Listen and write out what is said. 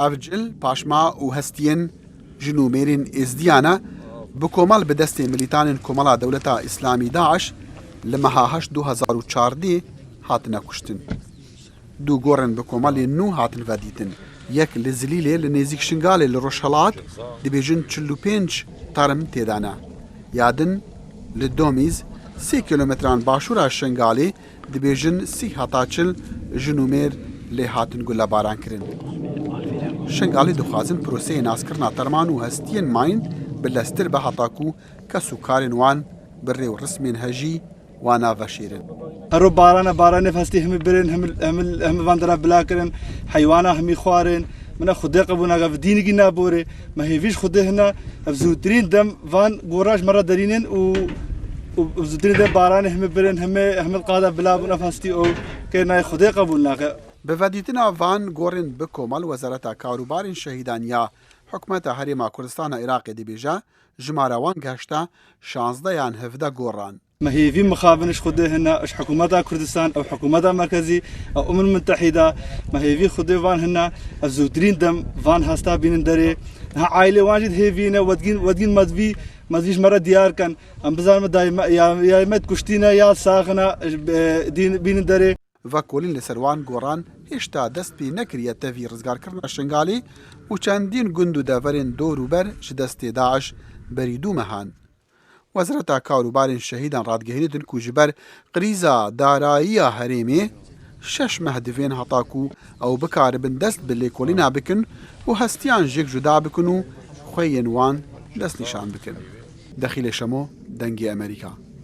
ئەڤجل پاشما و هەستیەن ژنومێرین ئێزدیانە بە کۆمەڵ بەدەستێ ملیتانên کۆمەڵا دەوڵەتا ئیسلامی داعش لە مەها 2014 هاتنە کوشتن. دوو گۆڕن بە کۆمەڵی نو هاتن ڤەدیتن. یەک لە زلیلێ لە نێزیک شنگالێ لە ڕۆژهەڵات دەبێژن 45 تەرم تێدانە. یادن لە دۆمیز 3 کیلۆمەتران باشوورا شنگالێ دەبێژن 30 هەتا 40 ژنومێر لێ هاتن گولە بارانکردن. شنگالی دخوازن پرۆسەیە ناسکردنا تەرمان و هەستیەن ماین بلەستر بە هەتاکو کەس و کارên wan bi rê û rismên hejî wan naveşêrin. هەرۆ بارانە هەستی هەموو برن هەموو vandira bilakirin heywana hemî xwarin mina xudê qebûnaga ev dînigî naborê me hêvîş xudê hene ev zûtirîn dem van gora ji me re derînin û zûtirîn dem baranê hemû birin hemû qada bilabûn ev hestî û kê nayê xudê qebûl nake. Bi vedîtina van gorên bi komal Wezareta Karûbarên Şehîdan ya Hikûmeta Herêma Kurdistana Iraqê dibêje jimara wan gehişta 16 yan 17 goran. ما هي في مخابنش خده هنا اش حكومتها كردستان او حكومتها مركزي او المتحده ما هي في خده فان هنا الزوترين دم فان هستا بين دري ها عائله واجد هي فينا ودين مدفيش مره ديار كان ام بزار دايما يا مت كشتينا يا ساخنا دين بين دري وکولین لسروان گوران هشتا دست پی نکریه تفی رزگار کردن شنگالی و چندین گند و دورین دوروبر ج دست داعش بریدو مهان. وزارتا کاروبارên şehîdan radgehînitin ku ji ber qrîza darayîya herêmê 6 mehdivên heta ku ew bikaribin dest bi lêkolîna bikin û hestiyan jêk juda bikin û xweyên wan dest nîşan bikin. Dexîlê Şemo, Dengê Amerîka.